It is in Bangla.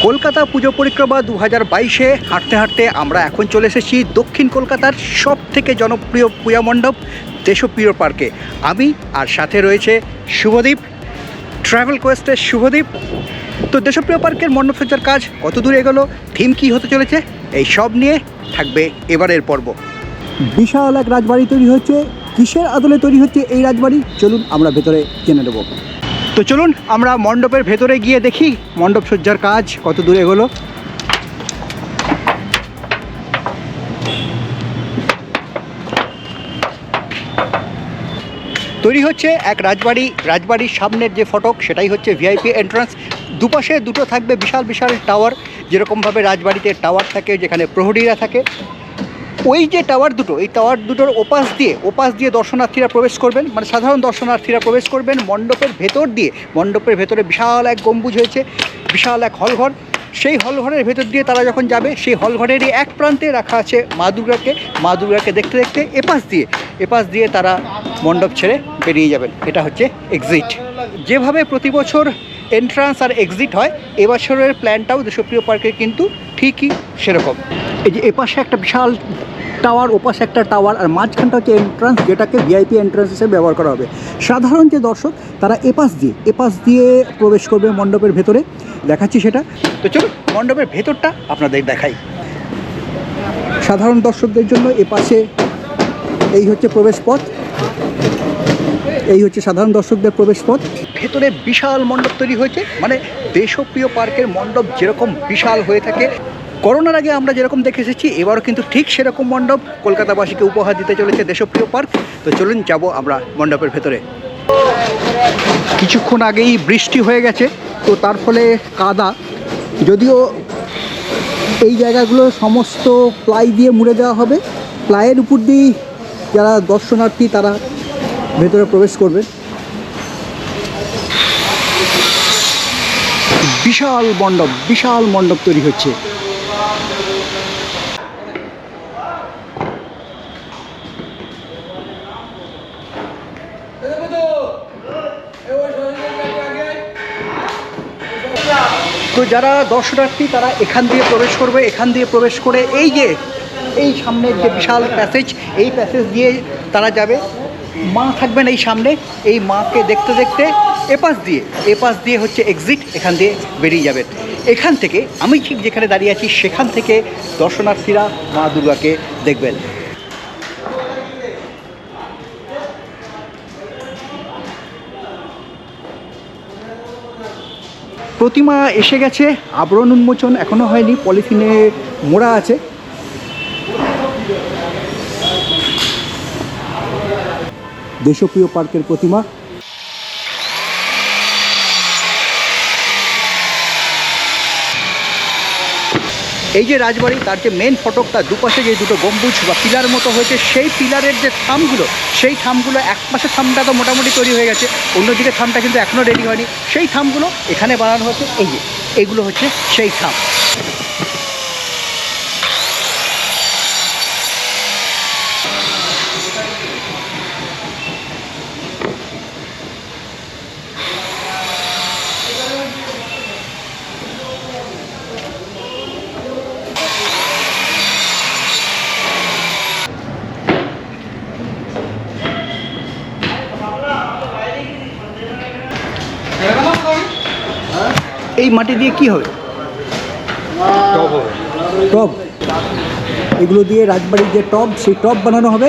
কলকাতা পুজো পরিক্রমা 2022-এ হাঁটতে হাঁটতে আমরা এখন চলে এসেছি দক্ষিণ কলকাতার সব থেকে জনপ্রিয় পূজা মণ্ডপ দেশপ্রিয় পার্কে। আমি আর সাথে রয়েছে শুভদীপ, ট্রাভেল কোয়েস্টের শুভদীপ। তো দেশপ্রিয় পার্কের মণ্ডপ সজ্জার কাজ কত দূর এগোলো, থিম কী হতে চলেছে, এই সব নিয়ে থাকবে এবারের পর্ব। বিশাল এক রাজবাড়ি তৈরি হচ্ছে। কিসের আদলে তৈরি হচ্ছে এই রাজবাড়ি, চলুন আমরা ভেতরে জেনে নেব। তো চলুন আমরা মণ্ডপের ভেতরে গিয়ে দেখি মণ্ডপ সজ্জার কাজ কত দূর এগোলো। তৈরি হচ্ছে এক রাজবাড়ি। রাজবাড়ির সামনের যে ফটক সেটাই হচ্ছে ভিআইপি এন্ট্রান্স। দুপাশে দুটো থাকবে বিশাল বিশাল টাওয়ার, যেরকমভাবে রাজবাড়িতে টাওয়ার থাকে যেখানে প্রহরীরা থাকে। ওই যে টাওয়ার দুটো, এই টাওয়ার দুটোর ওপাশ দিয়ে দর্শনার্থীরা প্রবেশ করবেন, মানে সাধারণ দর্শনার্থীরা প্রবেশ করবেন মণ্ডপের ভেতর দিয়ে। মণ্ডপের ভেতরে বিশাল এক গম্বুজ হয়েছে, বিশাল এক হলঘর। সেই হলঘরের ভেতর দিয়ে তারা যখন যাবে, সেই হলঘরেরই এক প্রান্তে রাখা আছে মা দুর্গাকে দেখতে দেখতে এপাশ দিয়ে তারা মণ্ডপ ছেড়ে বেরিয়ে যাবেন। এটা হচ্ছে এক্সিট। যেভাবে প্রতি বছর এন্ট্রান্স আর এক্সিট হয়, এবছরের প্ল্যানটাও দেশপ্রিয় পার্কের কিন্তু ঠিকই সেরকম। এই যে এপাশে একটা বিশাল টাওয়ার, ওপাশে একটা টাওয়ার, আর মাঝখানটা হচ্ছে এন্ট্রান্স, যেটাকে ভিআইপি এন্ট্রান্স হিসেবে ব্যবহার করা হবে। সাধারণ যে দর্শক তারা এপাশ দিয়ে প্রবেশ করবে মণ্ডপের ভেতরে। দেখাচ্ছি সেটা। তো চলুন মণ্ডপের ভেতরটা আপনাদের দেখাই। সাধারণ দর্শকদের জন্য এপাশে এই হচ্ছে প্রবেশ পথ, এই হচ্ছে সাধারণ দর্শকদের প্রবেশ পথ। ভেতরে বিশাল মণ্ডপ তৈরি হয়েছে, মানে দেশপ্রিয় পার্কের মণ্ডপ যেরকম বিশাল হয়ে থাকে, করোনার আগে আমরা যেরকম দেখে এসেছি, এবারও কিন্তু ঠিক সেরকম মণ্ডপ কলকাতাবাসীকে উপহার দিতে চলেছে দেশপ্রিয় পার্ক। তো চলুন যাব আমরা মণ্ডপের ভেতরে। কিছুক্ষণ আগেই বৃষ্টি হয়ে গেছে, তো তার ফলে কাদা, যদিও এই জায়গাগুলো সমস্ত প্লাই দিয়ে মুড়ে দেওয়া হবে। প্লাইয়ের উপর দিয়েই যারা দর্শনার্থী তারা ভেতরে প্রবেশ করবে। বিশাল মণ্ডপ তৈরি হচ্ছে। তো যারা দর্শনার্থী তারা এখান দিয়ে প্রবেশ করবে। এখান দিয়ে প্রবেশ করে এই সামনের যে বিশাল প্যাসেজ, এই প্যাসেজ দিয়ে তারা যাবে। মা থাকবেন এই সামনে, এই মাকে দেখতে দেখতে এপাশ দিয়ে হচ্ছে এক্সিট, এখান দিয়ে বেরিয়ে যাবেন। এখান থেকে আমি ঠিক যেখানে দাঁড়িয়ে আছি সেখান থেকে দর্শনার্থীরা মা দুর্গাকে দেখবেন। প্রতিমা এসে গেছে, আবরণ উন্মোচন এখনো হয়নি, পলিথিনে মোড়া আছে। দেশপ্রিয় পার্কের প্রতিমা। এই যে রাজবাড়ি, তার যে মেন ফটক, তার দুপাশে যে দুটো গম্বুজ বা পিলার মতো হয়েছে, সেই পিলারের যে থামগুলো এক পাশে থামটা তো মোটামুটি তৈরি হয়ে গেছে, অন্যদিকে থামটা কিন্তু এখনও রেডি হয়নি। সেই থামগুলো এখানে বানানো হচ্ছে। এইগুলো হচ্ছে সেই থাম। এই মাটি দিয়ে কি হবে? টব। এগুলো দিয়ে রাজবাড়ির যে টব, সেই টব বানানো হবে।